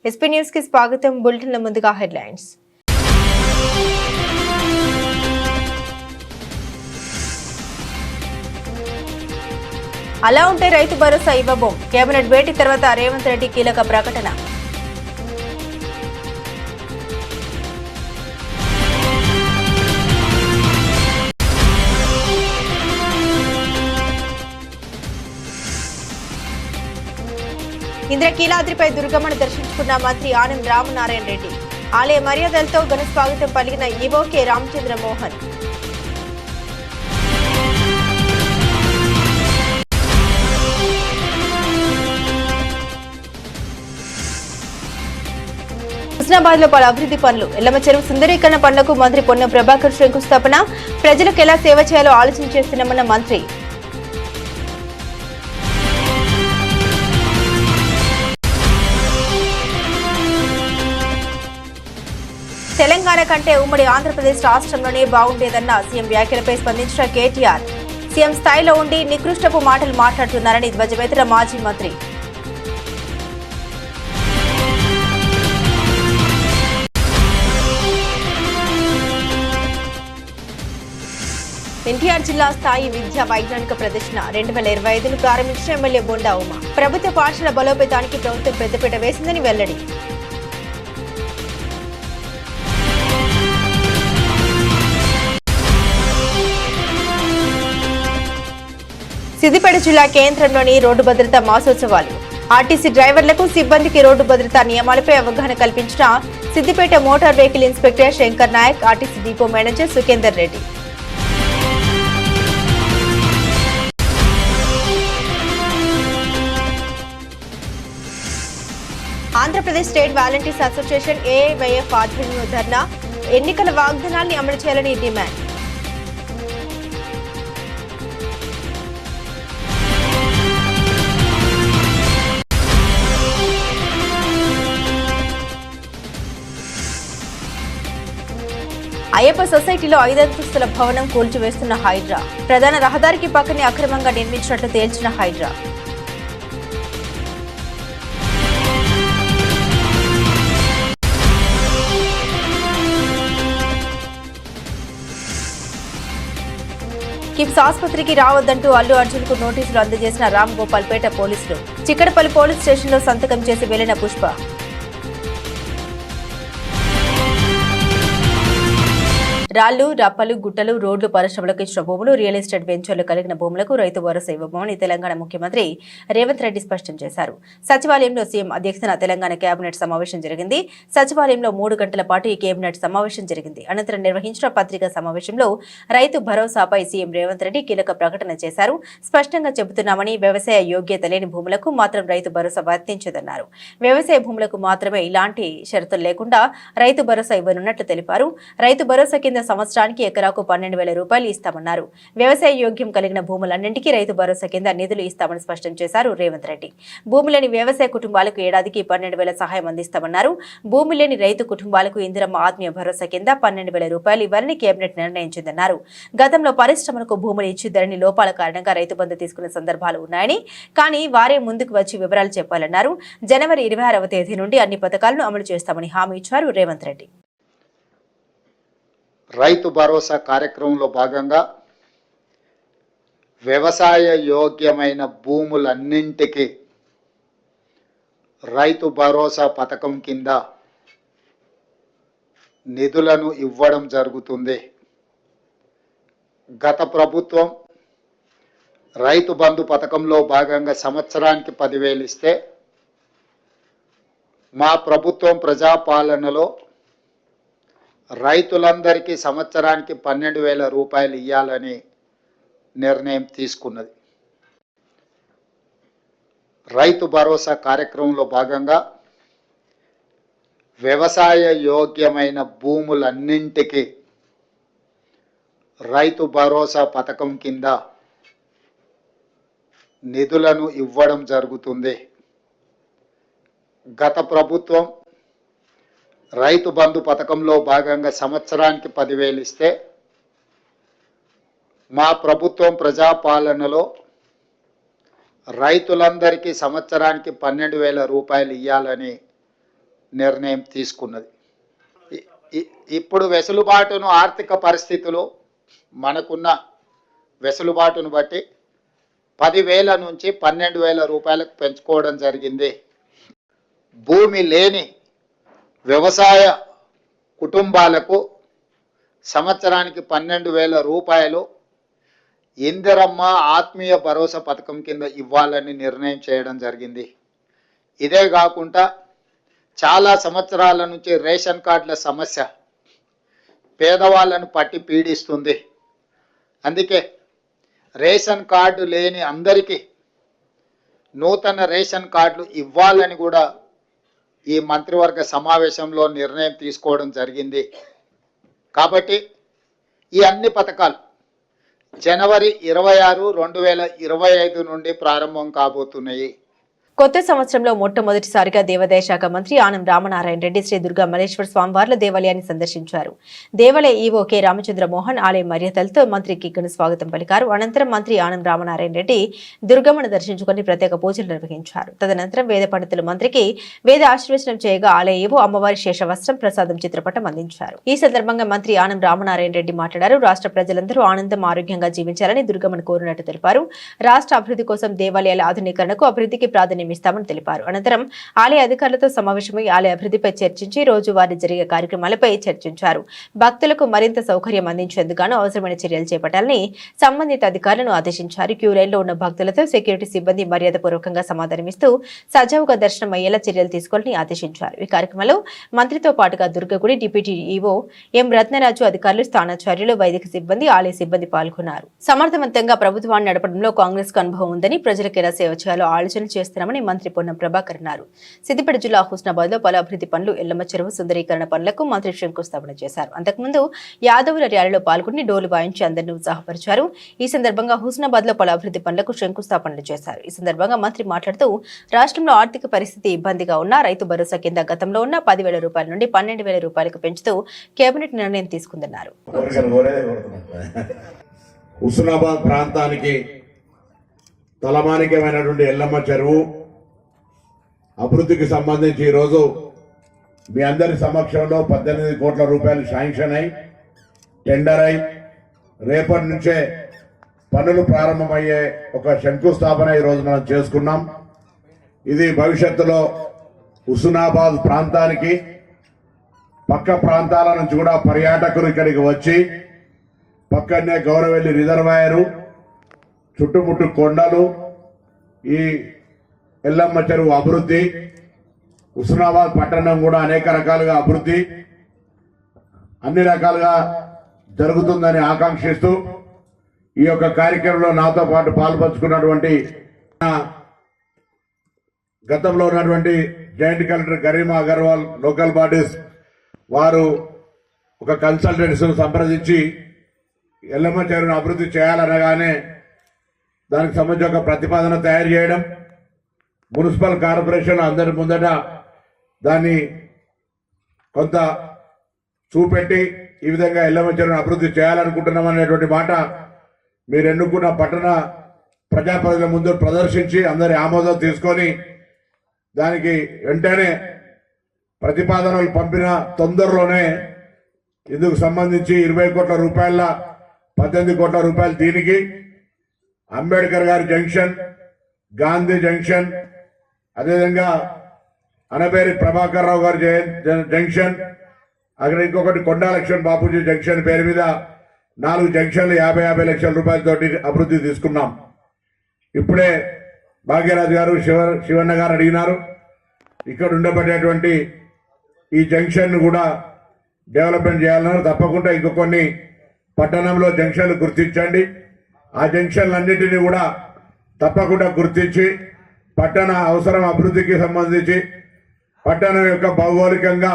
SP news కి స్వాగతం. బులెటిన్ల ముందుగా హెడ్లైన్స్. అలా ఉంటే రైతు భరోసా ఇవ్వబోం. కేబినెట్ భేటీ తర్వాత రేవంత్ రెడ్డి కీలక ప్రకటన. ఇంద్రకీలాద్రిపై దుర్గమ్మను దర్శించుకున్న మంత్రి ఆనం రామనారాయణ రెడ్డి. ఆలయ మర్యాదలతో ఘన స్వాగతం పలికిన ఈవో కె రామచంద్ర మోహన్. హుస్నాబాద్ లో పలు అభివృద్ధి పనులు. ఎల్లమ్మ చెరువు సుందరీకరణ పనులకు మంత్రి పొన్నం ప్రభాకర్ శంకుస్థాపన. ప్రజలకు ఎలా సేవ చేయాలో ఆలోచన చేస్తున్నామన్న మంత్రి. తెలంగాణ కంటే ఉమ్మడి ఆంధ్రప్రదేశ్ రాష్ట్రంలోనే బాగుండేదన్న సీఎం వ్యాఖ్యలపై స్పందించిన కేటీఆర్. సీఎం స్థాయిలో ఉండి నికృష్టపు మాటలు మాట్లాడుతున్నారని ధ్వజమెత్తిన మాజీ మంత్రి. ఎన్టీఆర్ జిల్లా స్థాయి విద్యా వైజ్ఞానిక ప్రదర్శన 2025ను ప్రారంభించిన ఎమ్మెల్యే బొండా ఉమా. ప్రభుత్వ పాఠశాల బలోపేతానికి ప్రభుత్వం పెద్దపీట వేసిందని వెల్లడి. సిద్దిపేట జిల్లా కేంద్రంలోని రోడ్డు భద్రతా మాసోత్సవాలు. ఆర్టీసీ డ్రైవర్లకు సిబ్బందికి రోడ్డు భద్రతా నియమాలపై అవగాహన కల్పించిన Siddipet motor vehicle inspector Shankar Naik, RTC depot manager Sukhender Reddy. Andhra Pradesh state volunteers association AIYF ఆధ్వర్యంలో ధర్నా. ఎన్నికల వాగ్దానాల్ని అమలు చేయాలని డిమాండ్. అయ్యప్ప సొసైటీలో 5 అంతస్తుల భవనం కూల్చివేస్తున్న హైడ్రా. ప్రధాన రహదారికి పక్కనే అక్రమంగా నిర్మించినట్లు తేల్చిన హైడ్రా. కిమ్స్ ఆసుపత్రికి రావద్దంటూ అల్లు అర్జున్ కు నోటీసులు అందజేసిన రామ్ గోపాల్ పేట పోలీసులు. చిక్కడపల్లి పోలీస్ స్టేషన్లో సంతకం చేసి వెళ్లిన పుష్ప. రాళ్లు, రప్పలు, గుట్టలు, రోడ్లు, పరిశ్రమలకు ఇచ్చిన భూములు, రియల్ ఎస్టేట్ వెంచర్లు కలిగిన భూములకు రైతు భరోసా ఇవ్వబోమని తెలంగాణ ముఖ్యమంత్రి రేవంత్ రెడ్డి స్పష్టం చేశారు. సచివాలయంలో సీఎం అధ్యక్షతన తెలంగాణ కేబినెట్ సమావేశం జరిగింది. సచివాలయంలో 3 గంటల పాటు ఈ కేబినెట్ సమావేశం జరిగింది. అనంతరం నిర్వహించిన పత్రికా సమావేశంలో రైతు భరోసాపై సీఎం రేవంత్ రెడ్డి కీలక ప్రకటన చేశారు. స్పష్టంగా చెబుతున్నామని, వ్యవసాయ యోగ్యత లేని భూములకు మాత్రం రైతు భరోసా వర్తించదన్నారు. వ్యవసాయ భూములకు మాత్రమే ఇలాంటి షరతులు లేకుండా రైతు భరోసా ఇవ్వనున్నట్లు తెలిపారు. రైతు భరోసా కింద సంవత్సరానికి ఎకరాకు 12,000 రూపాయలు ఇస్తామన్నారు. వ్యవసాయ యోగ్యం కలిగిన భూములన్నింటికీ రైతు భరోసా కింద నిధులు ఇస్తామని స్పష్టం చేశారు రేవంత్ రెడ్డి. భూమి లేని వ్యవసాయ కుటుంబాలకు ఏడాదికి 12,000 సహాయం అందిస్తామన్నారు. భూమి లేని రైతు కుటుంబాలకు ఇందిరమ్మ ఆత్మీయ భరోసా కింద 12,000 రూపాయలు ఇవ్వాలని కేబినెట్ నిర్ణయించిందన్నారు. గతంలో పరిశ్రమలకు భూములు ఇచ్చిద్దరని లోపాల కారణంగా రైతు బంధు తీసుకున్న సందర్భాలు ఉన్నాయని, కానీ వారే ముందుకు వచ్చి వివరాలు చెప్పాలన్నారు. జనవరి 26వ తేదీ నుండి అన్ని పథకాలను అమలు చేస్తామని హామీ ఇచ్చారు రేవంత్ రెడ్డి. రైతు భరోసా కార్యక్రమంలో భాగంగా వ్యవసాయ యోగ్యమైన భూములన్నింటికి రైతు భరోసా పథకం కింద నిధులను ఇవ్వడం జరుగుతుంది. గత ప్రభుత్వం రైతు బంధు పథకంలో భాగంగా సంవత్సరానికి 10,000 ఇస్తే, మా ప్రభుత్వం ప్రజాపాలనలో రైతులందరికీ సంవత్సరానికి 12,000 రూపాయలు ఇవ్వాలని నిర్ణయం తీసుకున్నది. రైతు భరోసా కార్యక్రమంలో భాగంగా వ్యవసాయ యోగ్యమైన భూములన్నింటికి రైతు భరోసా పథకం కింద నిధులను ఇవ్వడం జరుగుతుంది. గత ప్రభుత్వం రైతు బంధు పథకంలో భాగంగా సంవత్సరానికి 10,000 ఇస్తే, మా ప్రభుత్వం ప్రజాపాలనలో రైతులందరికీ సంవత్సరానికి 12,000 రూపాయలు ఇవ్వాలని నిర్ణయం తీసుకున్నది. ఇప్పుడు వెసులుబాటును ఆర్థిక పరిస్థితులు మనకున్న వెసులుబాటును బట్టి 10,000 నుంచి 12,000 రూపాయలకు పెంచుకోవడం జరిగింది. భూమి లేని వ్యవసాయ కుటుంబాలకు సంవత్సరానికి 12,000 రూపాయలు ఇందిరమ్మ ఆత్మీయ భరోసా పథకం కింద ఇవ్వాలని నిర్ణయం చేయడం జరిగింది. ఇదే కాకుండా చాలా సంవత్సరాల నుంచి రేషన్ కార్డుల సమస్య పేదవాళ్ళను పట్టి పీడిస్తుంది. అందుకే రేషన్ కార్డు లేని అందరికీ నూతన రేషన్ కార్డులు ఇవ్వాలని కూడా ఈ మంత్రివర్గ సమావేశంలో నిర్ణయం తీసుకోవడం జరిగింది. కాబట్టి ఈ అన్ని పథకాలు జనవరి 26, 2025 నుండి ప్రారంభం కాబోతున్నాయి. కొత్త సంవత్సరంలో మొట్టమొదటిసారిగా దేవాదాయ శాఖ మంత్రి ఆనం రామనారాయణ రెడ్డి శ్రీ దుర్గా మల్లేశ్వర స్వామివార్ల దేవాలయాన్ని సందర్శించారు. దేవాలయ ఈవో కె రామచంద్ర మోహన్ ఆలయ మర్యాదలతో మంత్రికి ఘన స్వాగతం పలికారు. అనంతరం మంత్రి ఆనం రామనారాయణ రెడ్డి దుర్గమ్మను దర్శించుకుని ప్రత్యేక పూజలు నిర్వహించారు. తదనంతరం వేద పండితులు మంత్రికి వేద ఆశీర్వచనం చేయగా ఆలయ ఈవో అమ్మవారి శేషవస్త్రం ప్రసాదం చిత్రపటం అందించారు. ఈ సందర్భంగా మంత్రి ఆనం రామనారాయణ రెడ్డి మాట్లాడారు. రాష్ట్ర ప్రజలందరూ ఆనందం ఆరోగ్యంగా జీవించాలని దుర్గమ్మను కోరినట్టు తెలిపారు. రాష్ట్ర అభివృద్ధి కోసం దేవాలయాల ఆధునీకరణకు అభివృద్ధికి ప్రాధాన్యం ఇస్తామని తెలిపారు. అనంతరం ఆలయ అధికారులతో సమావేశమై ఆలయ అభివృద్ధిపై చర్చించి రోజువారీ జరిగే కార్యక్రమాలపై చర్చించారు. భక్తులకు మరింత సౌకర్యం అందించేందుకు అవసరమైన చర్యలు చేపట్టాలని సంబంధిత అధికారులను ఆదేశించారు. క్యూ లైన్లో ఉన్న భక్తులతో సెక్యూరిటీ సిబ్బంది మర్యాదపూర్వకంగా సమాధానమిస్తూ సజావుగా దర్శనం అయ్యేలా చర్యలు తీసుకోవాలని ఆదేశించారు. ఈ కార్యక్రమంలో మంత్రితో పాటుగా దుర్గగుడి డిప్యూటీ ఈవో ఎం రత్నరాజు, అధికారులు, స్థానాచార్యులు, వైదిక సిబ్బంది, ఆలయ సిబ్బంది పాల్గొన్నారు. సమర్థవంతంగా ప్రభుత్వాన్ని నడపడంలో కాంగ్రెస్ కు అనుభవం ఉందని, ప్రజలకు ఎలా సేవ చేయాలో ఆలోచన చేస్తున్నామని మంత్రి పొన్నం ప్రభాకర్ అన్నారు. సిద్దిపేట జిల్లా హుస్నాబాద్ లో పలు అభివృద్ధి పనులు, ఎల్లమ్మ చెరువు సుందరీకరణ పనులకు మంత్రి శంకుస్థాపన చేశారు. అంతకుముందు యాదవుల ర్యాలీలో పాల్గొని డోలు వాయించి అందరినీ ఉత్సాహపరిచారు. ఈ సందర్భంగా హుస్నాబాద్ లో పలు అభివృద్ధి పనులకు శంకుస్థాపనలు చేశారు. ఈ సందర్భంగా మంత్రి మాట్లాడుతూ రాష్ట్రంలో ఆర్థిక పరిస్థితి ఇబ్బందిగా ఉన్న రైతు భరోసా కింద గతంలో ఉన్న 10,000 రూపాయల నుండి 12,000 రూపాయలకు పెంచుతూ కేబినెట్ నిర్ణయం తీసుకుందన్నారు. హుస్నాబాద్ ప్రాంతానికి తలమానికమైనటువంటి ఎల్లమ్మ చెరువు అభివృద్ధికి సంబంధించి ఈరోజు మీ అందరి సమక్షంలో 18 కోట్ల రూపాయలు శాంక్షన్ అయి టెండర్ అయి రేపటి నుంచే పనులు ప్రారంభమయ్యే ఒక శంకుస్థాపన ఈరోజు మనం చేసుకున్నాం. ఇది భవిష్యత్తులో హుస్నాబాద్ ప్రాంతానికి పక్క ప్రాంతాల నుంచి కూడా పర్యాటకులు ఇక్కడికి వచ్చి పక్కనే గౌరవెల్లి రిజర్వాయరు, చుట్టుముట్టు కొండలు, ఈ ఎల్లమ్మ చెరువు అభివృద్ధి, హుస్నాబాద్ పట్టణం కూడా అనేక రకాలుగా అభివృద్ధి అన్ని రకాలుగా జరుగుతుందని ఆకాంక్షిస్తూ ఈ యొక్క కార్యక్రమంలో నాతో పాటు పాల్పంచుకున్నటువంటి గతంలో ఉన్నటువంటి joint collector Garima Agarwal, local bodies వారు ఒక కన్సల్టెంట్స్ సంప్రదించి ఎల్లమ్మ చెరువును అభివృద్ధి చేయాలనగానే దానికి సంబంధించి ఒక ప్రతిపాదన తయారు చేయడం, మున్సిపల్ కార్పొరేషన్ అందరి ముందట దాన్ని కొంత చూపెట్టి ఈ విధంగా ఎల్లమ్మ చెరువును అభివృద్ధి చేయాలనుకుంటున్నాం అనేటువంటి మాట మీరు ఎన్నుకున్న పట్టణ ప్రజాప్రతినిధుల ముందు ప్రదర్శించి అందరి ఆమోదం తీసుకొని దానికి వెంటనే ప్రతిపాదనలు పంపిన తొందరలోనే ఇందుకు సంబంధించి 20 కోట్ల రూపాయల 18 కోట్ల రూపాయలు దీనికి అంబేద్కర్ గారి జంక్షన్, గాంధీ జంక్షన్, అదేవిధంగా అనబేరి ప్రభాకర్ రావు గారి జంక్షన్, అక్కడ ఇంకొకటి కొండా లక్ష్మణ్ బాపూజీ జంక్షన్ పేరు మీద 4 జంక్షన్లు 50 లక్షల రూపాయలతోటి అభివృద్ధి తీసుకున్నాం. ఇప్పుడే భాగ్యరాజు గారు శివన్న గారు అడిగినారు. ఇక్కడ ఉండబడేటువంటి ఈ జంక్షన్ కూడా డెవలప్మెంట్ చేయాలన్నారు. తప్పకుండా ఇంకో కొన్ని పట్టణంలో జంక్షన్లు గుర్తించండి. ఆ జంక్షన్లన్నింటినీ కూడా తప్పకుండా గుర్తించి పట్టణ అవసరం అభివృద్ధికి సంబంధించి పట్టణం యొక్క భౌగోళికంగా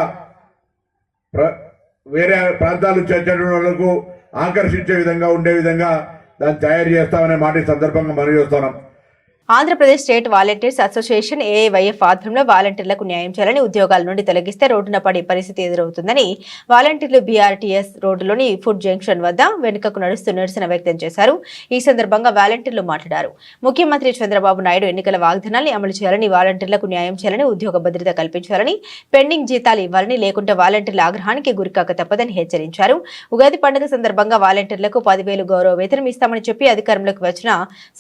వేరే ప్రాంతాల నుంచి వచ్చేటువంటి వాళ్ళకు ఆకర్షించే విధంగా ఉండే విధంగా దాన్ని తయారు చేస్తామనే మాట ఈ సందర్భంగా మనం చేస్తున్నాం. Andhra Pradesh state volunteers association AIYF ఆధ్వర్యంలో వాలంటీర్లకు న్యాయం చేయాలని, ఉద్యోగాల నుండి తొలగిస్తే రోడ్డున పడే పరిస్థితి ఎదురవుతుందని వాలంటీర్లు బీఆర్టీఎస్ రోడ్డులోని ఫుడ్ జంక్షన్ వద్ద వెనుకకు నడుస్తూ నిరసన వ్యక్తం చేశారు. ఈ సందర్భంగా వాలంటీర్లు మాట్లాడారు. ముఖ్యమంత్రి చంద్రబాబు నాయుడు ఎన్నికల వాగ్దానాన్ని అమలు చేయాలని, వాలంటీర్లకు న్యాయం చేయాలని, ఉద్యోగ భద్రత కల్పించాలని, పెండింగ్ జీతాలు ఇవ్వాలని, లేకుంటే వాలంటీర్ల ఆగ్రహానికి గురికాక తప్పదని హెచ్చరించారు. ఉగాది పండుగ సందర్భంగా వాలంటీర్లకు 10,000 గౌరవ వేతనం ఇస్తామని చెప్పి అధికారంలోకి వచ్చిన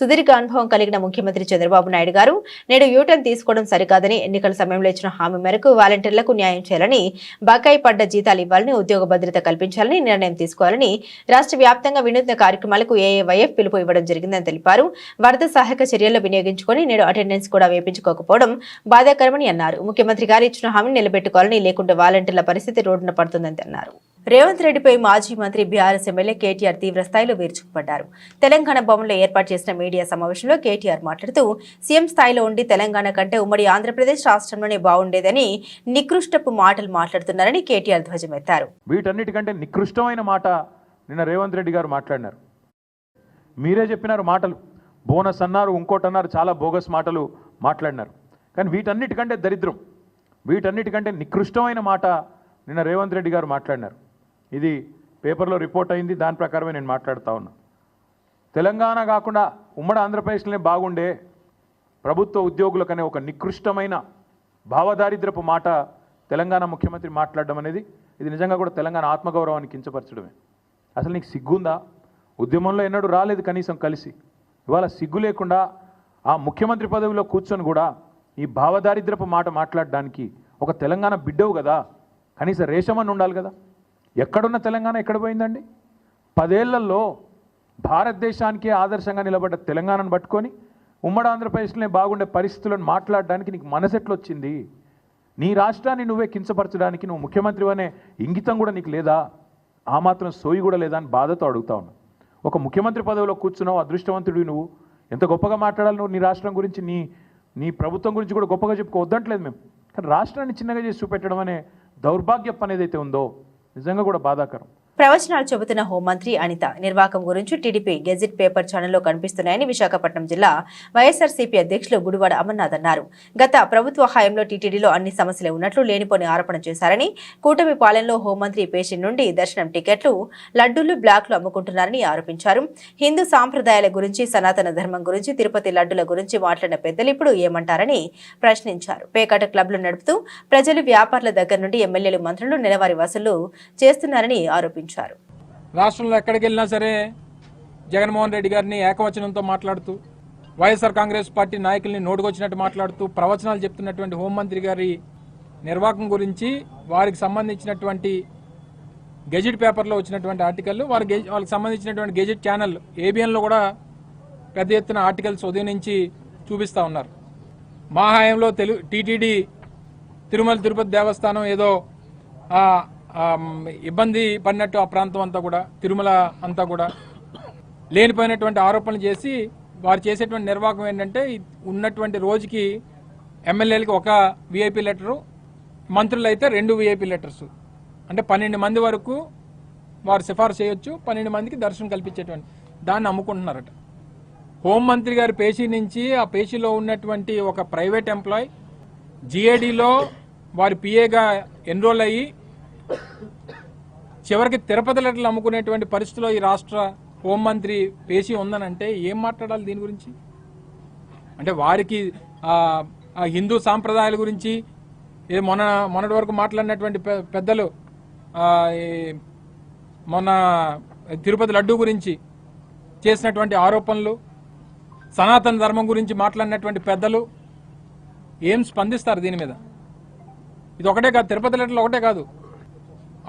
సుదీర్ఘ అనుభవం కలిగిన ముఖ్యమంత్రి చంద్రబాబు నాయుడు గారు నేడు యూటర్న్ తీసుకోవడం సరికాదని, ఎన్నికల సమయంలో ఇచ్చిన హామీ మేరకు వాలంటీర్లకు న్యాయం చేయాలని, బకాయి పడ్డ జీతాలు ఇవ్వాలని, ఉద్యోగ భద్రత కల్పించాలని నిర్ణయం తీసుకోవాలని రాష్ట్ర వ్యాప్తంగా వినూత్న కార్యక్రమాలకు ఏఐవైఎఫ్ పిలుపు ఇవ్వడం జరిగిందని తెలిపారు. వరద సహాయక చర్యల్లో వినియోగించుకొని నేడు అటెండెన్స్ కూడా వేయించుకోకపోవడం బాధాకరమని అన్నారు. ముఖ్యమంత్రి గారు ఇచ్చిన హామీని నిలబెట్టుకోవాలని, లేకుంటే వాలంటీర్ల పరిస్థితి రోడ్డున పడుతుందని అన్నారు. రేవంత్ రెడ్డిపై మాజీ మంత్రి బీఆర్ఎస్ ఎమ్మెల్యే కేటీఆర్ తీవ్ర స్థాయిలో విరుచుకుపడ్డారు. తెలంగాణ భవన్లో ఏర్పాటు చేసిన మీడియా సమావేశంలో కేటీఆర్ మాట్లాడుతూ సీఎం స్థాయిలో ఉండి తెలంగాణ కంటే ఉమ్మడి ఆంధ్రప్రదేశ్ రాష్ట్రంలోనే బాగుండేదని నికృష్టపు మాటలు మాట్లాడుతున్నారని కేటీఆర్ ధ్వజమెత్తారు. వీటన్నిటికంటే నికృష్టమైన మాట నిన్న రేవంత్ రెడ్డి గారు మాట్లాడినారు. మీరే చెప్పినారు మాటలు, బోనస్ అన్నారు, ఇంకోటి అన్నారు, చాలా బోగస్ మాటలు మాట్లాడినారు. కానీ వీటన్నిటికంటే దరిద్రం, వీటన్నిటికంటే నికృష్టమైన మాట నిన్న రేవంత్ రెడ్డి గారు మాట్లాడినారు. ఇది పేపర్లో రిపోర్ట్ అయింది, దాని ప్రకారమే నేను మాట్లాడుతూ ఉన్నా. తెలంగాణ కాకుండా ఉమ్మడి ఆంధ్రప్రదేశ్లోనే బాగుండే ప్రభుత్వ ఉద్యోగులకనే ఒక నికృష్టమైన భావదారిద్రపు మాట తెలంగాణ ముఖ్యమంత్రి మాట్లాడడం అనేది ఇది నిజంగా కూడా తెలంగాణ ఆత్మగౌరవాన్ని కించపరచడమే. అసలు నీకు సిగ్గుందా? ఉద్యమంలో ఎన్నడూ రాలేదు కనీసం కలిసి, ఇవాళ సిగ్గు లేకుండా ఆ ముఖ్యమంత్రి పదవిలో కూర్చొని కూడా ఈ భావదారిద్రపు మాట మాట్లాడడానికి ఒక తెలంగాణ బిడ్డవు కదా, కనీసం రేషమని ఉండాలి కదా. ఎక్కడున్న తెలంగాణ ఎక్కడ పోయిందండి? 10 ఏళ్లలో భారతదేశానికే ఆదర్శంగా నిలబడ్డ తెలంగాణను పట్టుకొని ఉమ్మడి ఆంధ్రప్రదేశ్లోనే బాగుండే పరిస్థితులను మాట్లాడడానికి నీకు మనసెట్లు వచ్చింది? నీ రాష్ట్రాన్ని నువ్వే కించపరచడానికి నువ్వు ముఖ్యమంత్రి అనే ఇంగితం కూడా నీకు లేదా? ఆ మాత్రం సోయి కూడా లేదా అని బాధతో అడుగుతా ఉన్నా. ఒక ముఖ్యమంత్రి పదవిలో కూర్చున్నావు, అదృష్టవంతుడివి నువ్వు. ఎంత గొప్పగా మాట్లాడాలి నువ్వు నీ రాష్ట్రం గురించి, నీ ప్రభుత్వం గురించి కూడా గొప్పగా చెప్పుకోవద్దంటలేదు మేము. కానీ రాష్ట్రాన్ని చిన్నగా చేసి చూపెట్టడం అనే దౌర్భాగ్యం అనేది అయితే ఉందో నిజంగా కూడా బాధాకరం. ప్రవచనాలు చెబుతున్న హోంమంత్రి అనిత నిర్వాకం గురించి టీడీపీ గెజిట్ పేపర్ ఛానల్లో కనిపిస్తున్నాయని విశాఖపట్నం జిల్లా వైఎస్ఆర్సీపీ అధ్యక్షులు గుడివాడ అమర్నాథ్ అన్నారు. గత ప్రభుత్వ హయాంలో టీటీడీలో అన్ని సమస్యలు ఉన్నట్లు లేనిపోని ఆరోపణ చేశారని, కూటమి పాలనలో హోంమంత్రి పేషెంట్ నుండి దర్శనం టికెట్లు, లడ్డూలు, బ్లాక్లు అమ్ముకుంటున్నారని ఆరోపించారు. హిందూ సాంప్రదాయాల గురించి, సనాతన ధర్మం గురించి, తిరుపతి లడ్డుల గురించి మాట్లాడిన పెద్దలు ఇప్పుడు ఏమంటారని ప్రశ్నించారు. పేకాట క్లబ్లు నడుపుతూ ప్రజలు, వ్యాపారుల దగ్గర నుండి ఎమ్మెల్యేలు, మంత్రులు నెలవారీ వసూలు చేస్తున్నారని ఆరోపించారు. రాష్ట్రంలో ఎక్కడికి వెళ్ళినా సరే జగన్మోహన్ రెడ్డి గారిని ఏకవచనంతో మాట్లాడుతూ, వైఎస్ఆర్ కాంగ్రెస్ పార్టీ నాయకుల్ని నోటుకొచ్చినట్టు మాట్లాడుతూ ప్రవచనాలు చెప్తున్నటువంటి హోంమంత్రి గారి నిర్వాహకం గురించి, వారికి సంబంధించినటువంటి గెజిట్ పేపర్లో వచ్చినటువంటి ఆర్టికల్, వాళ్ళకి సంబంధించినటువంటి గెజిట్ ఛానల్ ఏబిఎన్లో కూడా పెద్ద ఎత్తున ఆర్టికల్స్ ఉదయం నుంచి చూపిస్తూ ఉన్నారు. మా హయాంలో టీటీడీ తిరుమల తిరుపతి దేవస్థానం ఏదో ఇబ్బంది పడినట్టు ఆ ప్రాంతం అంతా కూడా, తిరుమల అంతా కూడా లేనిపోయినటువంటి ఆరోపణలు చేసి వారు చేసేటువంటి నిర్వాహకం ఏంటంటే ఉన్నటువంటి రోజుకి ఎమ్మెల్యేలకి ఒక విఐపీ లెటరు, మంత్రులు అయితే 2 విఐపీ లెటర్స్, అంటే 12 మంది వరకు వారు సిఫార్సు చేయొచ్చు, 12 మందికి దర్శనం కల్పించేటువంటి దాన్ని అమ్ముకుంటున్నారట. హోంమంత్రి గారి పేషీ నుంచి ఆ పేషీలో ఉన్నటువంటి ఒక ప్రైవేట్ ఎంప్లాయ్ జిఏడిలో వారి పిఏగా ఎన్రోల్ అయ్యి చివరికి తిరుపతి లెటర్లు అమ్ముకునేటువంటి పరిస్థితిలో ఈ రాష్ట్ర హోంమంత్రి పేషీ ఉందనంటే ఏం మాట్లాడాలి దీని గురించి? అంటే వారికి హిందూ సాంప్రదాయాల గురించి మొన్నటి వరకు మాట్లాడినటువంటి పెద్దలు, మొన్న తిరుపతి లడ్డూ గురించి చేసినటువంటి ఆరోపణలు, సనాతన ధర్మం గురించి మాట్లాడినటువంటి పెద్దలు ఏం స్పందిస్తారు దీని మీద? ఇది ఒకటే కాదు, తిరుపతి లెటర్లు ఒకటే కాదు,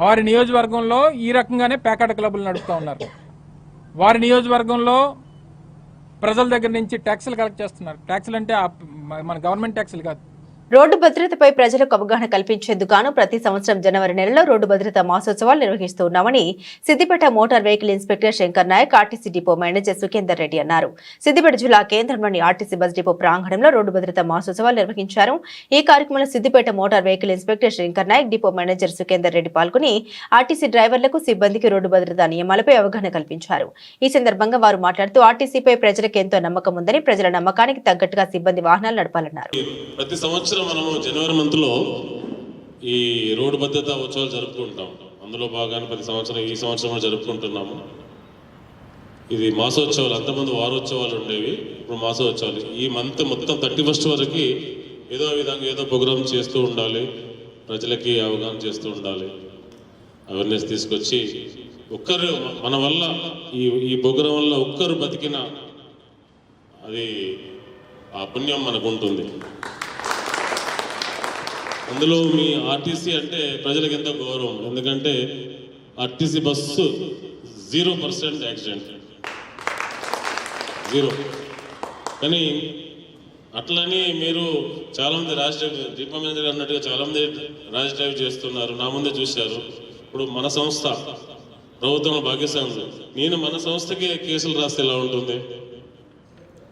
వారి నియోజకవర్గంలో ఈ రకంగానే పేకాట క్లబ్లు నడుపుతూ ఉన్నారు. వారి నియోజకవర్గంలో ప్రజల దగ్గర నుంచి ట్యాక్సులు కలెక్ట్ చేస్తున్నారు. ట్యాక్సులు అంటే మన గవర్నమెంట్ ట్యాక్సులు కాదు, రోడ్డు భద్రతపై ప్రజలకు అవగాహన కల్పించేందుకు గాను ప్రతి సంవత్సరం జనవరి నెలలో రోడ్డు భద్రతా మాసోత్సవాలు నిర్వహిస్తూ ఉన్నామని Siddipet motor vehicle inspector Shankar Naik, RTC depot manager Sukhender Reddy అన్నారు. సిద్దిపేట జిల్లా కేంద్రంలోని ఆర్టీసీ బస్ డిపో ప్రాంగణంలో రోడ్డు భద్రతా మాసోత్సవాలు నిర్వహించారు. ఈ కార్యక్రమంలో Siddipet motor vehicle inspector Shankar Naik, depot manager Sukhender Reddy పాల్గొని ఆర్టీసీ డ్రైవర్లకు, సిబ్బందికి రోడ్డు భద్రతా నియమాలపై అవగాహన కల్పించారు. ఈ సందర్భంగా వారు మాట్లాడుతూ ఆర్టీసీపై ప్రజలకు ఎంతో నమ్మకం ఉందని, ప్రజల నమ్మకానికి తగ్గట్టుగా సిబ్బంది వాహనాలు నడపాలన్నారు. ప్రతి సంవత్సరం మనము జనవరి మంత్లో ఈ రోడ్డు భద్రతా ఉత్సవాలు జరుపుకుంటాం. అందులో భాగాన్ని ప్రతి సంవత్సరం ఈ సంవత్సరం కూడా జరుపుకుంటున్నాము. ఇది మాసోత్సవాలు, అంతమంది వారోత్సవాలు ఉండేవి, ఇప్పుడు మాసోత్సవాలు. ఈ మంత్ మొత్తం 31st వరకు ఏదో విధంగా ఏదో ప్రోగ్రామ్ చేస్తూ ఉండాలి, ప్రజలకి అవగాహన చేస్తూ ఉండాలి, అవేర్నెస్ తీసుకొచ్చి ఒక్కరు మన వల్ల ఈ ప్రోగ్రాం వల్ల ఒక్కరు బతికినా అది ఆ పుణ్యం మనకు ఉంటుంది. అందులో మీ ఆర్టీసీ అంటే ప్రజలకు ఎంతో గౌరవం. ఎందుకంటే ఆర్టీసీ బస్సు 0% యాక్సిడెంట్, 0. కానీ అట్లని మీరు చాలామంది ర్యాష్ డ్రైవ్, డిపో మేనేజర్ అన్నట్టుగా చాలామంది ర్యాష్ డ్రైవ్ చేస్తున్నారు, నా ముందే చూశారు. ఇప్పుడు మన సంస్థ ప్రభుత్వంలో భాగ్యస్వామి, నేను మన సంస్థకి కేసులు రాస్తే ఎలా ఉంటుంది?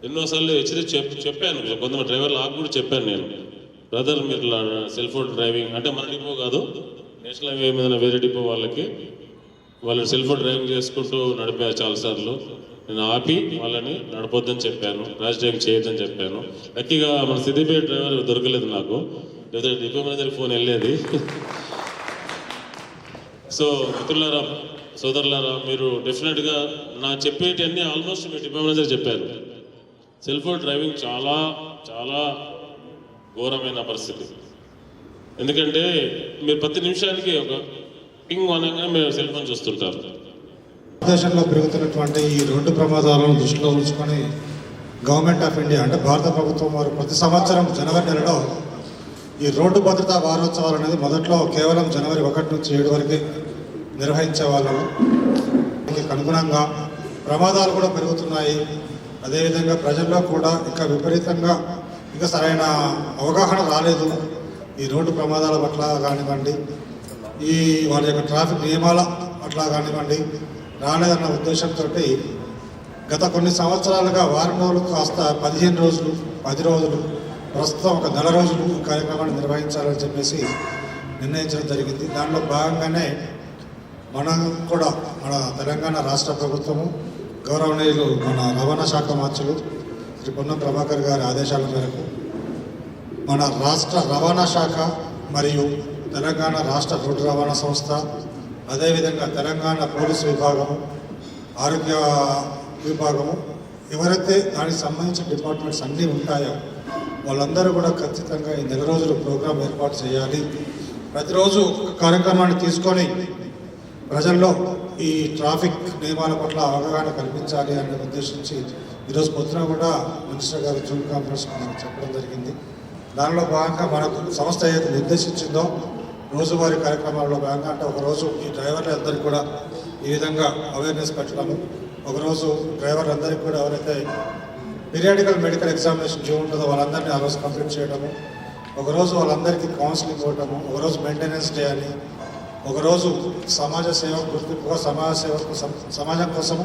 ఎన్నోసార్లు చెప్పాను, కొంతమంది డ్రైవర్లు ఆకు కూడా చెప్పాను నేను, బ్రదర్ మీరు సెల్ ఫోన్ డ్రైవింగ్ అంటే మన డిపో కాదు, నేషనల్ హైవే మీద వేరే డిపో వాళ్ళకి వాళ్ళు సెల్ ఫోన్ డ్రైవింగ్ చేసుకుంటూ నడిపారు చాలాసార్లు. నేను ఆపి వాళ్ళని నడపొద్దని చెప్పాను, ర్యాష్ డ్రైవింగ్ చేయొద్దని చెప్పాను. లక్కీగా మన సిద్దిపేట డ్రైవర్ దొరకలేదు నాకు, లేదా డిపో మేనేజర్ ఫోన్ వెళ్ళేది. సో మిత్రులారా, సోదరులారా, మీరు డెఫినెట్గా నా చెప్పేటన్నీ ఆల్మోస్ట్ మీ డిపో మేనేజర్ చెప్పారు. సెల్ ఫోన్ డ్రైవింగ్ చాలా చాలా ఘోరమైన పరిస్థితి. ఎందుకంటే మీరు ప్రతి నిమిషానికి ఒక పింగ్ అనగానే మీరు సెల్ ఫోన్ చూస్తుంటారు. దేశంలో పెరుగుతున్నటువంటి ఈ రోడ్డు ప్రమాదాలను దృష్టిలో ఉంచుకొని గవర్నమెంట్ ఆఫ్ ఇండియా అంటే భారత ప్రభుత్వం వారు ప్రతి సంవత్సరం జనవరి నెలలో ఈ రోడ్డు భద్రతా వారోత్సవాలు అనేది మొదట్లో కేవలం జనవరి 1 నుంచి 7 వరకు నిర్వహించే వాళ్ళము. దీనికి అనుగుణంగా ప్రమాదాలు కూడా పెరుగుతున్నాయి. అదేవిధంగా ప్రజల్లో కూడా ఇంకా విపరీతంగా ఇంకా సరైన అవగాహన రాలేదు ఈ రోడ్డు ప్రమాదాల పట్ల కానివ్వండి, ఈ వాళ్ళ యొక్క ట్రాఫిక్ నియమాల పట్ల కానివ్వండి రాలేదన్న ఉద్దేశంతో గత కొన్ని సంవత్సరాలుగా వారం రోజులు కాస్త 15 రోజులు, 10 రోజులు, ప్రస్తుతం ఒక నెల రోజులు ఈ కార్యక్రమాన్ని నిర్వహించాలని చెప్పేసి నిర్ణయించడం జరిగింది. దానిలో భాగంగానే మనం కూడా మన తెలంగాణ రాష్ట్ర ప్రభుత్వము గౌరవనీయులు మన రవాణా శాఖ మంత్రులు శ్రీ పొన్నం ప్రభాకర్ గారి ఆదేశాల మేరకు మన రాష్ట్ర రవాణా శాఖ మరియు తెలంగాణ రాష్ట్ర రోడ్డు రవాణా సంస్థ, అదేవిధంగా తెలంగాణ పోలీసు విభాగము, ఆరోగ్య విభాగము, ఎవరైతే దానికి సంబంధించిన డిపార్ట్మెంట్స్ అన్నీ ఉంటాయో వాళ్ళందరూ కూడా ఖచ్చితంగా ఈ నెల రోజులు ప్రోగ్రాం ఏర్పాటు చేయాలి. ప్రతిరోజు కార్యక్రమాన్ని తీసుకొని ప్రజల్లో ఈ ట్రాఫిక్ నియమాల పట్ల అవగాహన కల్పించాలి అనే ఉద్దేశించి ఈరోజు పొద్దున కూడా మినిస్టర్ గారు జూమ్ కాన్ఫరెన్స్ చెప్పడం జరిగింది. దానిలో భాగంగా మనకు సంస్థ ఏదైతే నిర్దేశించిందో రోజువారీ కార్యక్రమాల్లో భాగంగా అంటే ఒకరోజు ఈ డ్రైవర్లందరికీ కూడా ఈ విధంగా అవేర్నెస్ పెట్టడము, ఒకరోజు డ్రైవర్లందరికీ కూడా ఎవరైతే పీరియాడికల్ మెడికల్ ఎగ్జామినేషన్ డ్యూ ఉంటుందో వాళ్ళందరినీ ఆ రోజు కంప్లీట్ చేయడము, ఒకరోజు వాళ్ళందరికీ కౌన్సిలింగ్ ఇవ్వడము, ఒకరోజు మెయింటెనెన్స్ డే అని, ఒకరోజు సమాజ సేవ గుర్తింపుగా సమాజం కోసము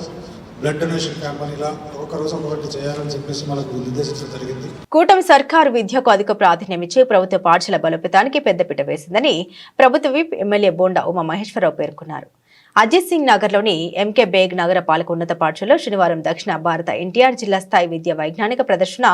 బ్లడ్ డొనేషన్ క్యాంపెయిన్, ఇలా ఒక్కొక్క రోజు ఒకటి చేయాలని చెప్పేసి మనకు నిర్దేశించడం జరిగింది. కూటమి సర్కారు విద్యకు అధిక ప్రాధాన్యమిచ్చి ప్రభుత్వ పాఠశాల బలోపేతానికి పెద్దపీట వేసిందని ప్రభుత్వ విప్ ఎమ్మెల్యే బోండా ఉమా మహేశ్వరరావు పేర్కొన్నారు. అజిత్ సింగ్ నగర్లోని ఎంకే బేగ్ నగర పాలక ఉన్నత పాఠశాలలో శనివారం దక్షిణ భారత ఎన్టీఆర్ జిల్లా స్థాయి విద్యా వైజ్ఞానిక ప్రదర్శన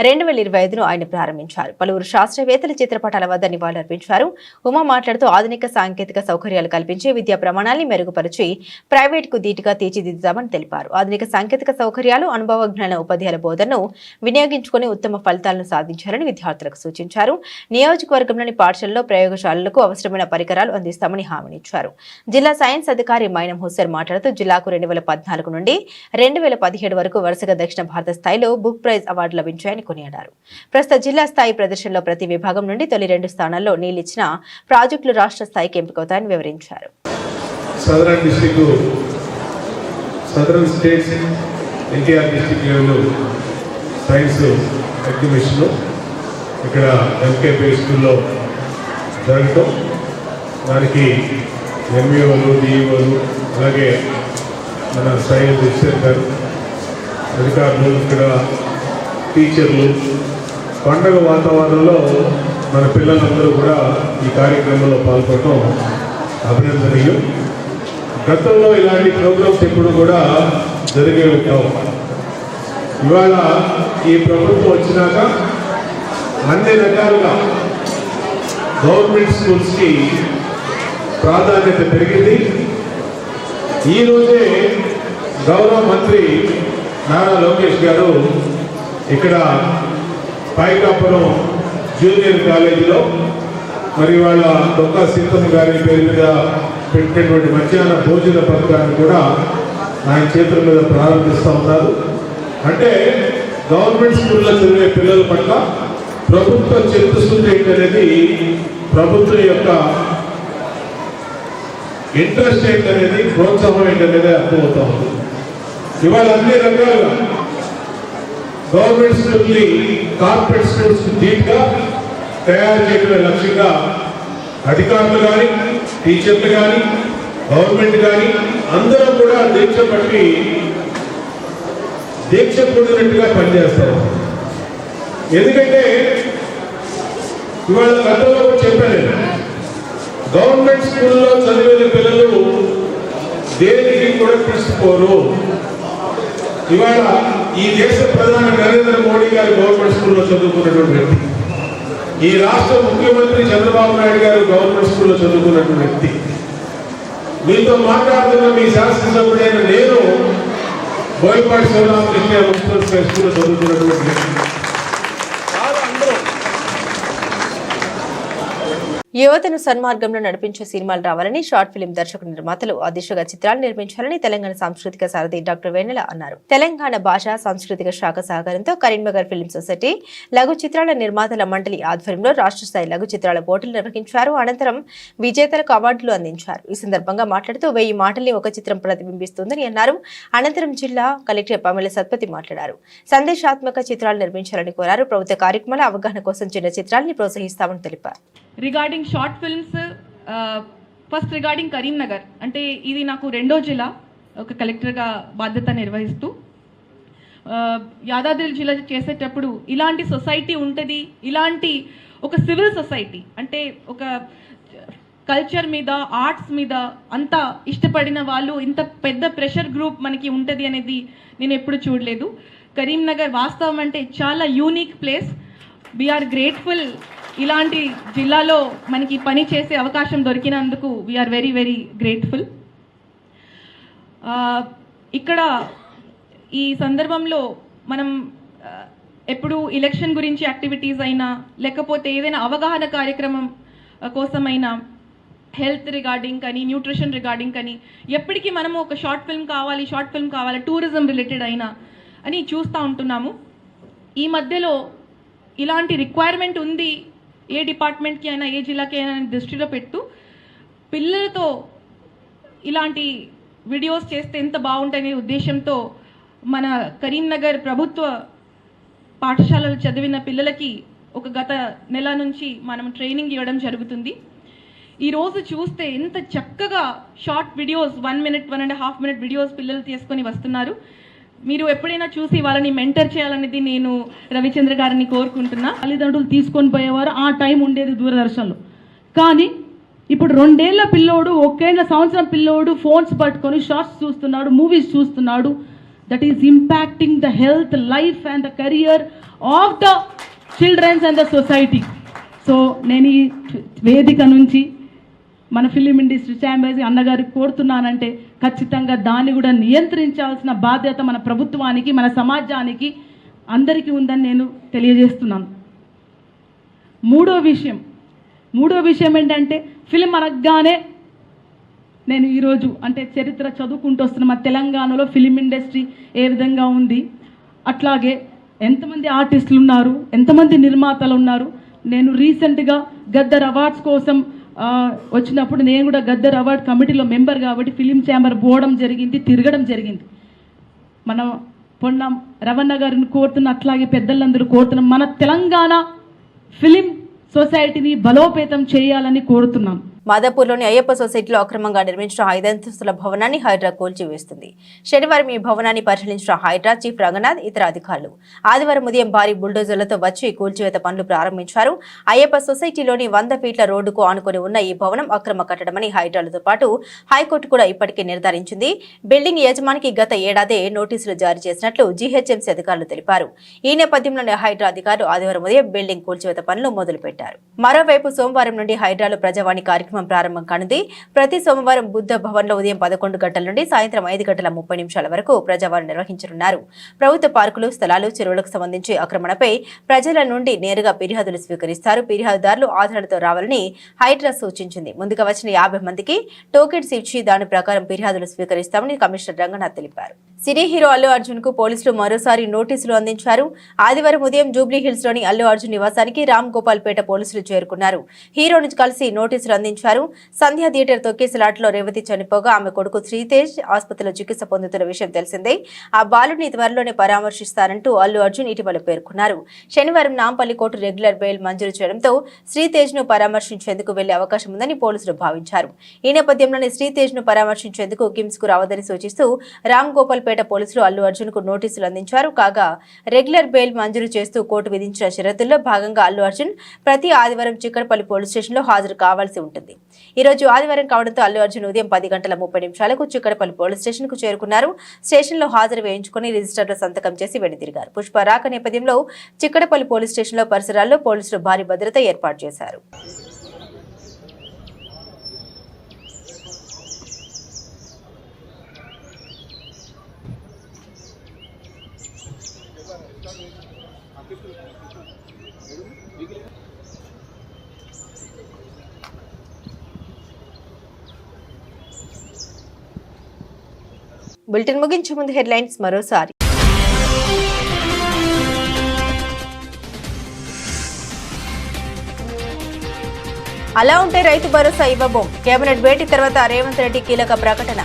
2025ను ఆయన ప్రారంభించారు. పలువురు శాస్త్రవేత్తల చిత్రపటాల వద్ద నివాళులర్పించారు. ఉమా మాట్లాడుతూ ఆధునిక సాంకేతిక సౌకర్యాలు కల్పించి విద్యా ప్రమాణాన్ని మెరుగుపరిచి ప్రైవేట్కు ధీటుగా తీర్చిదిద్దామని తెలిపారు. ఆధునిక సాంకేతిక సౌకర్యాలు, అనుభవజ్ఞాన ఉపాధ్యాయుల బోధనను వినియోగించుకుని ఉత్తమ ఫలితాలను సాధించాలని విద్యార్థులకు సూచించారు. నియోజకవర్గంలోని పాఠశాలలో ప్రయోగశాలలకు అవసరమైన పరికరాలు అందిస్తామని హామీనిచ్చారు. జిల్లా సైన్స్ అధికారి మైనం హుస్సేన్ మాట్లాడుతూ జిల్లాకు 2014 నుండి 2017 వరకు వరుసగా దక్షిణ భారత స్థాయిలో బుక్ ప్రైజ్ అవార్డు లభించాయని కొనియాడారు. ప్రస్తుత జిల్లా స్థాయి ప్రదర్శనలో ప్రతి విభాగం నుండి తొలి 2 స్థానాల్లో నిలిచిన ప్రాజెక్టులు రాష్ట్ర స్థాయికి ఎంపికవుతాయని వివరించారు. Southern states NTR district level science exhibition ఇక్కడ ఎంకేపీ స్కూల్లో జరగటం, దానికి ఎంఈఓలు, డిఈఓలు, అలాగే మన సైన్స్ ఎస్ఎన్ గారు, అధికారులు, ఇక్కడ టీచర్లు, పండగ వాతావరణంలో మన పిల్లలందరూ కూడా ఈ కార్యక్రమంలో పాల్గొనడం అభినందనీయం. గతంలో ఇలాంటి ప్రోగ్రామ్స్ ఎప్పుడు కూడా జరిగేవి కావు. ఇవాళ ఈ ప్రభుత్వం వచ్చినాక అన్ని రకాలుగా గవర్నమెంట్ స్కూల్స్కి ప్రాధాన్యత పెరిగింది. ఈరోజే గౌరవ మంత్రి నారా లోకేష్ గారు ఇక్కడ పైకాపురం జూనియర్ కాలేజీలో మరి వాళ్ళ డొక్కా సీతమ్మ గారి పేరు మీద పెట్టినటువంటి మధ్యాహ్న భోజన పథకాన్ని కూడా ఆయన చేతుల మీద ప్రారంభిస్తూ ఉన్నారు. అంటే గవర్నమెంట్ స్కూల్లో చదివే పిల్లల పట్ల ప్రభుత్వ చిత్తశుద్ధి ఏంటనేది, ప్రభుత్వం యొక్క ఇంట్రెస్ట్ ఏంటనేది, ప్రోత్సాహం ఏంటనేది అర్థమవుతా ఉంది. ఇవాళ అన్ని రకాలుగా గవర్నమెంట్ స్కూల్ని కార్పొరేట్ స్కూల్స్ ధీటుగా తయారు చేయడమే లక్ష్యంగా అధికారులు కానీ, టీచర్లు కానీ, గవర్నమెంట్ కానీ అందరూ కూడా దీక్ష కూడినట్టుగా పనిచేస్తారు. ఎందుకంటే ఇవాళ గతంలో చెప్పాను, గవర్నమెంట్ స్కూల్లో చదివిన పిల్లలు దేనికి కూడా తీసుకోరు. ఇవాళ ఈ దేశ ప్రధాని నరేంద్ర మోడీ గారు గవర్నమెంట్ స్కూల్లో చదువుకున్నటువంటి వ్యక్తి, ఈ రాష్ట్ర ముఖ్యమంత్రి చంద్రబాబు నాయుడు గారు గవర్నమెంట్ స్కూల్లో చదువుకున్నటువంటి వ్యక్తి, మీతో మాట్లాడుతున్న మీ శాసనసభ్యుడైన నేను బోయపాటి శివరామకృష్ణ మున్సిపల్ స్కూల్లో చదువుకున్నటువంటి వ్యక్తి. యువతను సన్మార్గంలో నడిపించే సినిమాలు రావాలని షార్ట్ ఫిల్మ్ దర్శకుడు నిర్మాతలు ఆ దిశగా చిత్రాలు నిర్మించాలని తెలంగాణ సాంస్కృతిక సారథి డాక్టర్ వెన్నెల అన్నారు. తెలంగాణ భాషా సాంస్కృతిక శాఖ సహకారంతో కరీంనగర్ ఫిల్మ్ సొసైటీ లఘు చిత్రాల నిర్మాతల మండలి ఆధ్వర్యంలో రాష్ట్ర స్థాయి లఘు చిత్రాల పోటీలు నిర్వహించారు. అనంతరం విజేతలకు అవార్డులు అందించారు. ఈ సందర్భంగా మాట్లాడుతూ 1000 మాటల్ని ఒక చిత్రం ప్రతిబింబిస్తుందని అన్నారు. అనంతరం జిల్లా కలెక్టర్ పమేల సత్పతి మాట్లాడారు. సందేశాత్మక చిత్రాలు నిర్మించాలని కోరారు. ప్రభుత్వ కార్యక్రమాల అవగాహన కోసం చిన్న చిత్రాలని ప్రోత్సహిస్తామని తెలిపారు. Regarding short films, first regarding Karimnagar, అంటే ఇది నాకు 2వ జిల్లా ఒక కలెక్టర్గా బాధ్యత నిర్వహిస్తూ యాదాద్రి జిల్లా చేసేటప్పుడు ఇలాంటి సొసైటీ ఉంటుంది, ఇలాంటి ఒక సివిల్ సొసైటీ అంటే ఒక కల్చర్ మీద, ఆర్ట్స్ మీద అంత ఇష్టపడిన వాళ్ళు, ఇంత పెద్ద ప్రెషర్ గ్రూప్ మనకి ఉంటుంది అనేది నేను ఎప్పుడు చూడలేదు. కరీంనగర్ వాస్తవం అంటే చాలా యూనిక్ ప్లేస్. వీఆర్ గ్రేట్ఫుల్ ఇలాంటి జిల్లాలో మనకి పని చేసే అవకాశం దొరికినందుకు వీఆర్ వెరీ వెరీ గ్రేట్ఫుల్. ఇక్కడ ఈ సందర్భంలో మనం ఎప్పుడు ఎలక్షన్ గురించి యాక్టివిటీస్ అయినా, లేకపోతే ఏదైనా అవగాహన కార్యక్రమం కోసమైనా, హెల్త్ రిగార్డింగ్ కానీ, న్యూట్రిషన్ రిగార్డింగ్ కానీ, ఎప్పటికీ మనము ఒక షార్ట్ ఫిల్మ్ కావాలి, టూరిజం రిలేటెడ్ అయినా అని చూస్తూ ఉంటున్నాము. ఈ మధ్యలో ఇలాంటి రిక్వైర్మెంట్ ఉంది, ఏ డిపార్ట్మెంట్కి అయినా, ఏ జిల్లాకి అయినా దృష్టిలో పెట్టు పిల్లలతో ఇలాంటి వీడియోస్ చేస్తే ఎంత బాగుంటుందనే ఉద్దేశంతో మన కరీంనగర్ ప్రభుత్వ పాఠశాలలు చదివిన పిల్లలకి ఒక గత నెల నుంచి మనం ట్రైనింగ్ ఇవ్వడం జరుగుతుంది. ఈరోజు చూస్తే ఎంత చక్కగా short videos 1 minute, 1.5 minute videos పిల్లలు తీసుకొని వస్తున్నారు. మీరు ఎప్పుడైనా చూసి వాళ్ళని మెంటర్ చేయాలనేది నేను రవిచంద్ర గారిని కోరుకుంటున్నా. తల్లిదండ్రులు తీసుకొని పోయేవారు, ఆ టైం ఉండేది దూరదర్శన్లో. కానీ ఇప్పుడు 2 ఏళ్ల పిల్లోడు, 1 సంవత్సరం పిల్లోడు ఫోన్స్ పట్టుకొని షార్ట్స్ చూస్తున్నాడు, మూవీస్ చూస్తున్నాడు. That is impacting the health, life and the career of the childrens and the society. So నేను ఈ వేదిక నుంచి మన ఫిలిం ఇండస్ట్రీ ఛాంబర్స్ అన్నగారికి కోరుతున్నానంటే, ఖచ్చితంగా దాన్ని కూడా నియంత్రించాల్సిన బాధ్యత మన ప్రభుత్వానికి, మన సమాజానికి అందరికీ ఉందని నేను తెలియజేస్తున్నాను. మూడో విషయం ఏంటంటే, ఫిలిం అనగానే నేను ఈరోజు అంటే చరిత్ర చదువుకుంటూ వస్తున్న మన తెలంగాణలో ఫిలిం ఇండస్ట్రీ ఏ విధంగా ఉంది, అట్లాగే ఎంతమంది ఆర్టిస్టులు ఉన్నారు, ఎంతమంది నిర్మాతలు ఉన్నారు. నేను రీసెంట్గా గద్దర్ అవార్డ్స్ కోసం వచ్చినప్పుడు నేను కూడా గద్దర్ అవార్డ్ కమిటీలో మెంబర్ కాబట్టి ఫిలిం ఛాంబర్ పోవడం జరిగింది, తిరగడం జరిగింది. మన పొన్నం రవణ గారిని కోరుతున్న, అట్లాగే పెద్దలందరూ కోరుతున్నాం, మన తెలంగాణ ఫిలిం సొసైటీని బలోపేతం చేయాలని కోరుతున్నాను. మాదాపూర్లోని అయ్యప్ప సొసైటీలో అక్రమంగా నిర్మించిన 5 అంతస్తుల భవనాన్ని హైడ్రా కూల్చివేస్తుంది. శనివారం ఈ భవనాన్ని పరిశీలించిన హైడ్రా చీఫ్ రంగనాథ్ ఇతర అధికారులు ఆదివారం ఉదయం భారీ బుల్డోజర్లతో వచ్చి కూల్చివేత పనులు ప్రారంభించారు. అయ్యప్ప సొసైటీలోని 100 ఫీట్ల రోడ్డుకు ఆనుకొని ఉన్న ఈ భవనం అక్రమ కట్టడమని హైడ్రాలతో పాటు హైకోర్టు కూడా ఇప్పటికే నిర్ధారించింది. బిల్డింగ్ యజమానికి గత ఏడాదే నోటీసులు జారీ చేసినట్లు జీహెచ్ఎంసీ అధికారులు తెలిపారు. ఈ నేపథ్యంలోనే హైడ్రా అధికారులు ఆదివారం ఉదయం బిల్డింగ్ కూల్చివేత పనులు మొదలుపెట్టారు. మరోవైపు సోమవారం నుండి హైడ్రాలో ప్రజావాణి కార్యక్రమం ప్రారంభం కానుంది. ప్రతి సోమవారం బుద్ధ భవన్ లో ఉదయం 11 గంటల నుండి సాయంత్రం 5:30 వరకు ప్రజావాణి నిర్వహించనున్నారు. ప్రభుత్వ పార్కులు, స్థలాలు, చెరువులకు సంబంధించి ఆక్రమణపై ప్రజల నుండి నేరుగా ఫిర్యాదులు స్వీకరిస్తారు. ఫిర్యాదుదారులు ఆధారాలతో రావాలని హైడ్రా సూచించింది. ముందుగా వచ్చిన 50 మందికి టోకెన్స్ ఇచ్చి దాని ప్రకారం ఫిర్యాదులు స్వీకరిస్తామని కమిషనర్ రంగనాథ్ తెలిపారు. సినీ హీరో అల్లు అర్జున్ కు పోలీసులు మరోసారి నోటీసులు అందించారు. ఆదివారం ఉదయం జూబ్లీ హిల్స్ లోని అల్లు అర్జున్ నివాసానికి రామ్ గోపాల్ పేట పోలీసులు చేరుకున్నారు. హీరోను కలిసి నోటీసులు అందించారు. సంధ్యా థియేటర్ తొక్కేసలాట్లో రేవతి చనిపోగా ఆమె కొడుకు శ్రీతేజ్ ఆసుపత్రిలో చికిత్స పొందుతున్న విషయం తెలిసిందే. ఆ బాలుడిని త్వరలోనే పరామర్శిస్తారంటూ అల్లు అర్జున్ ఇటీవల పేర్కొన్నారు. శనివారం నాంపల్లి కోర్టు రెగ్యులర్ బెయిల్ మంజూరు చేయడంతో శ్రీతేజ్ ను పరామర్శించేందుకు వెళ్లే అవకాశం ఉందని పోలీసులు భావించారు. ఈ నేపథ్యంలోనే శ్రీతేజ్ ను పరామర్శించేందుకు కిమ్స్ కు రావద్దని సూచిస్తూ రామ్ గోపాల్ పేట పోలీసులు అల్లు అర్జున్ కు నోటీసులు అందించారు. కాగా రెగ్యులర్ బెయిల్ మంజూరు చేస్తూ కోర్టు విధించిన షరతుల్లో భాగంగా అల్లు అర్జున్ ప్రతి ఆదివారం చిక్కడపల్లి పోలీస్ స్టేషన్ లో హాజరు కావాల్సి ఉంటుంది. ఈ రోజు ఆదివారం కావడంతో అల్లు అర్జున్ ఉదయం 10:30 చిక్కడపల్లి పోలీస్ స్టేషన్ కు చేరుకున్నారు. స్టేషన్ లో హాజరు వేయించుకుని రిజిస్టర్ లో సంతకం చేసి వెనుదిరిగారు. పుష్ప రాక నేపథ్యంలో చిక్కడపల్లి పోలీస్ స్టేషన్ లో పరిసరాల్లో పోలీసులు భారీ భద్రత ఏర్పాటు చేశారు. బులెటిన్ ముగించే ముందు హెడ్లైన్స్ మరోసారి. అలా ఉంటే రైతు భరోసా ఇవ్వబోం. కేబినెట్ భేటీ తర్వాత రేవంత్ రెడ్డి కీలక ప్రకటన.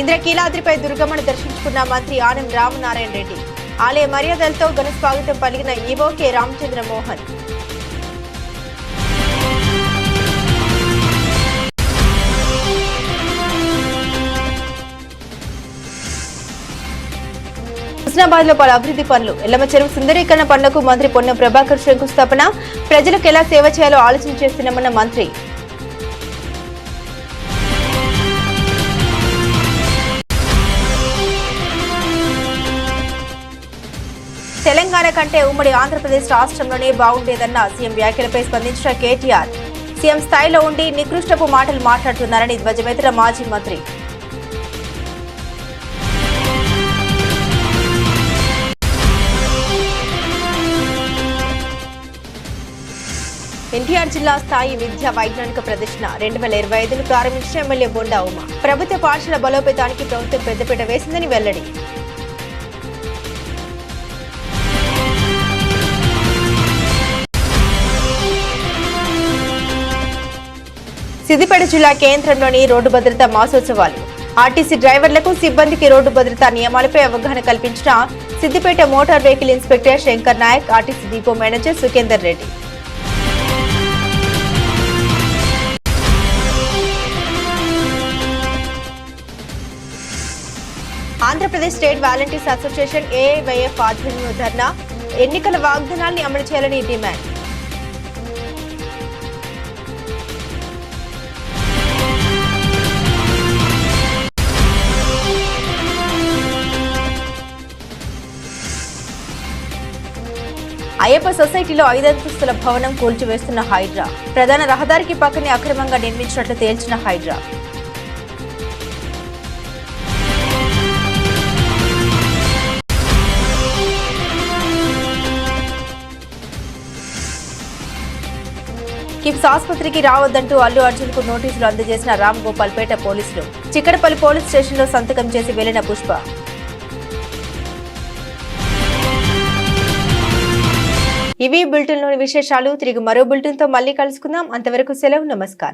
ఇంద్రకీలాద్రిపై దుర్గమ్మను దర్శించుకున్న మంత్రి ఆనం రామనారాయణ రెడ్డి. ఆలయ మర్యాదలతో ఘన స్వాగతం పలికిన ఈవో కె రామచంద్ర మోహన్. హుస్నాబాద్ లో పలు అభివృద్ధి పనులు. ఎల్లమ్మ చెరువు సుందరీకరణ పనులకు మంత్రి పొన్నం ప్రభాకర్ శంకుస్థాపన. ప్రజలకు ఎలా సేవ చేయాలో ఆలోచన చేస్తున్నామన్న మంత్రి. తెలంగాణ కంటే ఉమ్మడి ఆంధ్రప్రదేశ్ రాష్ట్రంలోనే బాగుండేదన్న సీఎం వ్యాఖ్యలపై స్పందించిన కేటీఆర్. సీఎం స్థాయిలో ఉండి నికృష్టపు మాటలు మాట్లాడుతున్నారని ధ్వజమెత్తిన మాజీ మంత్రి. ఎన్టీఆర్ జిల్లా స్థాయి విద్యా వైజ్ఞానిక ప్రదర్శన 2025ను ప్రారంభించిన ఎమ్మెల్యే బొండా ఉమా. ప్రభుత్వ పాఠశాల బలోపేతానికి ప్రభుత్వం పెద్దపీట వేసిందని వెల్లడి. సిద్దిపేట జిల్లా కేంద్రంలోని రోడ్డు భద్రతా మాసోత్సవాలు. ఆర్టీసీ డ్రైవర్లకు, సిబ్బందికి రోడ్డు భద్రతా నియమాలపై అవగాహన కల్పించిన Siddipet motor vehicle inspector Shankar Naik, RTC depot manager Sukhender Reddy. Andhra Pradesh state volunteers association AIYF ఆధ్వర్యంలో ధర్నా. ఎన్నికల వాగ్దానాల్ని అమలు చేయాలని డిమాండ్. అయ్యప్ప సొసైటీలో 5 అంతస్తుల భవనం కూల్చివేస్తున్న హైడ్రా. ప్రధాన రహదారికి పక్కనే అక్రమంగా నిర్మించినట్లు తేల్చిన హైడ్రా. కిమ్స్ ఆసుపత్రికి రావద్దంటూ అల్లు అర్జున్ కు నోటీసులు అందజేసిన రామ్ గోపాల్ పేట పోలీసులు. చిక్కడపల్లి పోలీస్ స్టేషన్లో సంతకం చేసి వెళ్లిన పుష్ప. ఇవి బులెటిన్లోని విశేషాలు. తిరిగి మరో బులెటిన్తో మళ్ళీ కలుసుకుందాం. అంతవరకు సెలవు. నమస్కారం.